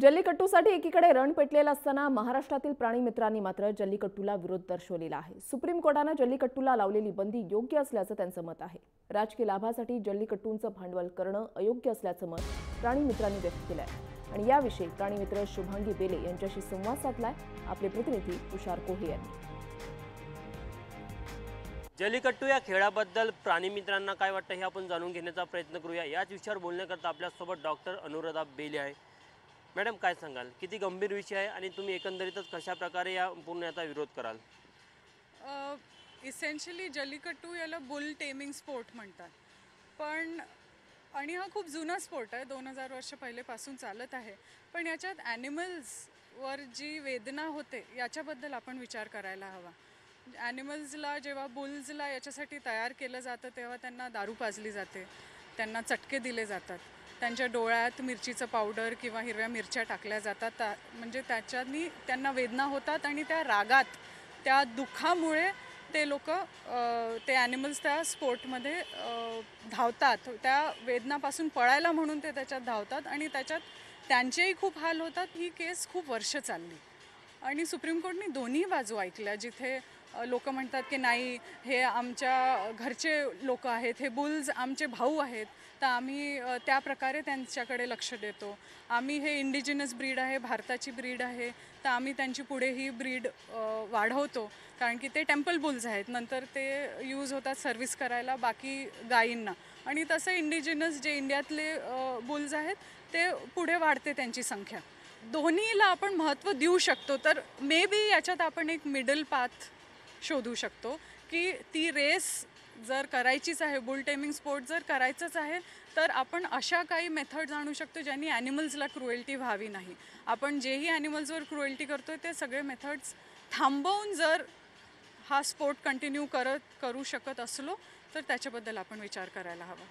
जल्लीकट्टूसाठी एकीकडे रण पेटलेला असताना महाराष्ट्रातील प्राणी मित्रांनी मात्र जल्लीकट्टूला विरोध दर्शवलेला आहे। सुप्रीम कोर्टाने जल्लीकट्टूला लावलेली बंदी योग्य असल्याचं त्यांचं मत आहे। राजकीय लाभासाठी जल्लीकट्टूंचं भांडवल करणं अयोग्य असल्याचं मत प्राणी मित्रांनी व्यक्त केलं आहे आणि याविषयी प्राणी मित्र शुभांगी बेले यांच्याशी संवाद साधलाय आपले प्रतिनिधी तुषार कोहे यांनी। जल्लीकट्टू या खेळाबद्दल प्राणी मित्रांना काय वाटतं हे आपण जाणून घेण्याचा प्रयत्न करूया। याच विषयावर बोलण्याकरता आपल्यासोबत डॉक्टर अनुराधा बेले आहे। मॅडम, काय सांगाल, किती गंभीर विषय आहे आणि तुम्ही एकंदरीतच कशा प्रकारे या पूर्ण याचा विरोध कराल? इसेन्शियली जल्लीकट्टू याला बुल टेमिंग स्पोर्ट म्हणतात, पण आणि हा खूप जुना स्पोर्ट आहे, 2000 वर्ष पहिलेपासून चालत आहे। पण याच्यात ॲनिमल्सवर जी वेदना होते याच्याबद्दल आपण विचार करायला हवा। ॲनिमल्सला जेव्हा बुल्सला याच्यासाठी तयार केलं जातं तेव्हा त्यांना दारू पाजली जाते, त्यांना चटके दिले जातात, त्यांच्या डोळ्यात मिरचीचं पावडर किंवा हिरव्या मिरच्या टाकल्या जातात, म्हणजे त्याच्यानी त्यांना वेदना होतात आणि त्या रागात, त्या दुःखामुळे ते लोक ते ॲनिमल्स त्या स्पोर्टमध्ये धावतात, त्या वेदनापासून पळायला म्हणून ते त्याच्यात धावतात आणि त्याच्यात त्यांचेही खूप हाल होतात। ही केस खूप वर्ष चालली आणि सुप्रीम कोर्टने दोन्ही बाजू ऐकल्या। जिथे लोक म्हणतात की नाही, हे आमच्या घरचे लोक आहेत, हे बुल्स आमचे भाऊ आहेत, तर आम्ही त्या प्रकारे त्यांच्याकडे लक्ष देतो, आम्ही हे इंडिजिनस ब्रीड आहे, भारताची ब्रीड आहे, तर आम्ही त्यांची पुढे ही ब्रीड वाढवतो, कारण की ते टेम्पल बुल्स आहेत, नंतर ते यूज होतात सर्व्हिस करायला बाकी गायींना, आणि तसे इंडिजिनस जे इंडियातले बुल्स आहेत ते पुढे वाढते त्यांची संख्या। दोन्हीला आपण महत्त्व देऊ शकतो, तर मे बी याच्यात आपण एक मिडल पाथ शोधू शकतो की ती रेस जर करायचीच आहे, बुल टेमिंग स्पोर्ट जर करायचंच आहे, तर आपण अशा काही मेथड्स आणू शकतो ज्यांनी ॲनिमल्सला क्रुएल्टी व्हावी नाही। आपण जेही ॲनिमल्सवर क्रुएल्टी करतोय ते सगळे मेथड्स थांबवून जर हा स्पोर्ट कंटिन्यू करू शकत असलो तर त्याच्याबद्दल आपण विचार करायला हवा।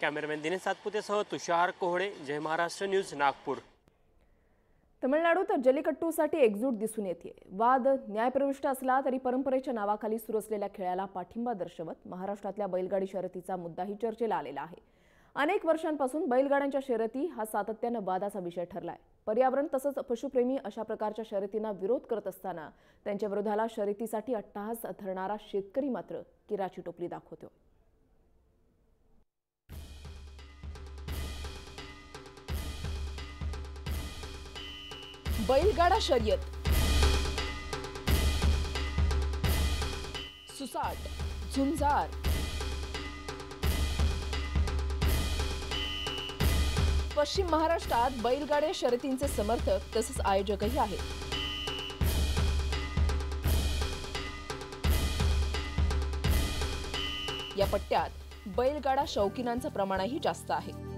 कॅमेरामॅन दिनेश सातपुतेसह तुषार कोहळे, जय महाराष्ट्र न्यूज, नागपूर। तमिळनाडूत जल्लीकट्टूसाठी एकजूट दिसून येते। वाद न्यायप्रविष्ट असला तरी परंपरेच्या नावाखाली सुरू असलेल्या खेळाला पाठिंबा दर्शवत महाराष्ट्रातल्या बैलगाडी शर्यतीचा मुद्दाही चर्चेला आलेला आहे। अनेक वर्षांपासून बैलगाड्यांच्या शर्यती हा सातत्यानं वादाचा विषय ठरलाय। पर्यावरण तसंच पशुप्रेमी अशा प्रकारच्या शर्यतींना विरोध करत असताना त्यांच्या विरोधाला शर्यतीसाठी अट्टहास धरणारा शेतकरी मात्र किराची टोपली दाखवतो। बैलगाडा शर्यत, सुसाट, झुंजार, पश्चिम महाराष्ट्रात बैलगाड्या शर्यतींचे समर्थक तसेच आयोजकही आहेत। या पट्ट्यात बैलगाडा शौकीनांचं प्रमाणही जास्त आहे।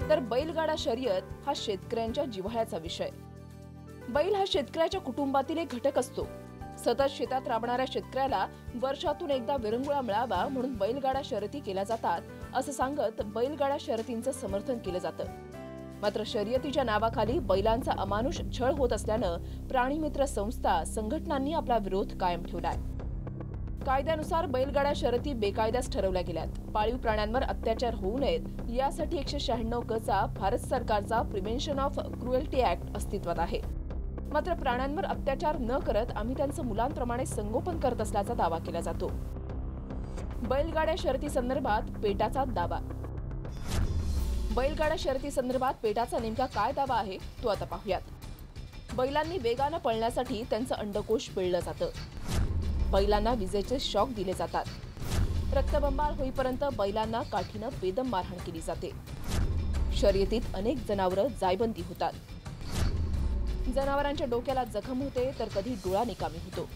तर बैलगाडा शर्यत हा शेतकऱ्यांच्या जिव्हाळ्याचा विषय। बैल हा शेतकऱ्याच्या कुटुंबातील एक घटक असतो। सतत शेतात राबणाऱ्या शेतकऱ्याला वर्षातून एकदा विरंगुळा मिळावा म्हणून बैलगाडा शर्यती केल्या जातात असं सांगत बैलगाडा शर्यतींचं समर्थन केलं जातं। मात्र शर्यतीच्या नावाखाली बैलांचा अमानुष छळ होत असल्यानं प्राणीमित्र संस्था संघटनांनी आपला विरोध कायम ठेवलाय। कायद्यानुसार बैलगाडा शर्यती बेकायद्याच ठरवल्या गेल्यात। पाळीव प्राण्यांवर अत्याचार होऊ नयेत यासाठी 196 क चा भारत सरकारचा प्रिव्हेन्शन ऑफ क्रुएल्टी ऍक्ट अस्तित्वात आहे। मात्र प्राण्यांवर अत्याचार न करत आम्ही त्यांचं मुलांप्रमाणे संगोपन करत असल्याचा दावा केला जातो। बैलगाड्या शर्यती संदर्भात पेटाचा दावा। बैलगाडा शर्यती संदर्भात पेटाचा नेमका काय दावा आहे तो आता पाहूयात। बैलांनी वेगानं पळण्यासाठी त्यांचं अंडकोश पिळलं जातं। बैलांना विजेचे शॉक दिले जातात। रक्तबंबाळ होईपर्यंत बैलांना काठीनं बेदम मारहाण केली जाते। शर्यतीत अनेक जनावरं जायबंदी होतात। जनावरांच्या डोक्याला जखम होते तर कधी डोळा निकामी होतो।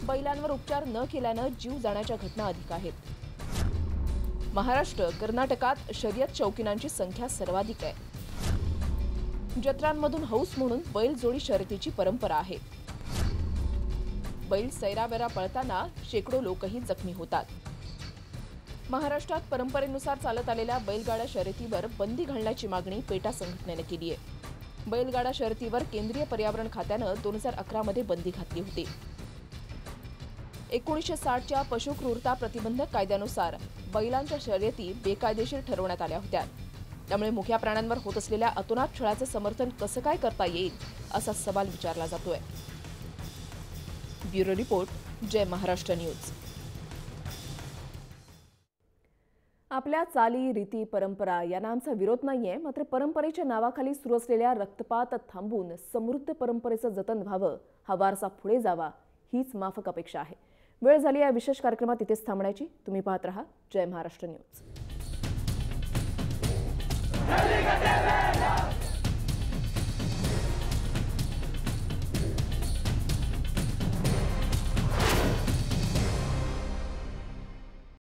बैलांवर उपचार न केल्यानं जीव जाण्याच्या घटना अधिक आहेत। महाराष्ट्र, कर्नाटकात शर्यत शौकीनांची संख्या सर्वाधिक आहे। जत्रांमधून हौस म्हणून बैलजोडी शर्यतीची परंपरा आहे। बैल सैरावैरा पळताना शेकडो लोकही जखमी होतात। महाराष्ट्रात परंपरेनुसार चालत आलेल्या बैलगाडा शर्यतीवर बंदी घालण्याची मागणी पेटा संघटनेने केली आहे। बैलगाडा शर्यतीवर केंद्रीय पर्यावरण खात्यानं 2011 मध्ये बंदी घातली होती। 1960च्या पशुक्रूरता प्रतिबंधक कायद्यानुसार बैलांच्या शर्यती बेकायदेशीर ठरवण्यात आल्या होत्या। त्यामुळे मुख्या प्राण्यांवर होत असलेल्या अतोनात छळाचं समर्थन कसं काय करता येईल असा सवाल विचारला जातोय। ब्युरो रिपोर्ट, जय महाराष्ट्र न्यूज। आपल्या चाली, रीती, परंपरा यांना आमचा विरोध नाहीये, मात्र परंपरेच्या नावाखाली सुरू असलेल्या रक्तपात थांबून समृद्ध परंपरेचं जतन व्हावं, हा वारसा पुढे जावा, हीच माफक अपेक्षा आहे। वेळ झाली या विशेष कार्यक्रमात इथेच थांबण्याची। तुम्ही पाहत रहा जय महाराष्ट्र न्यूज।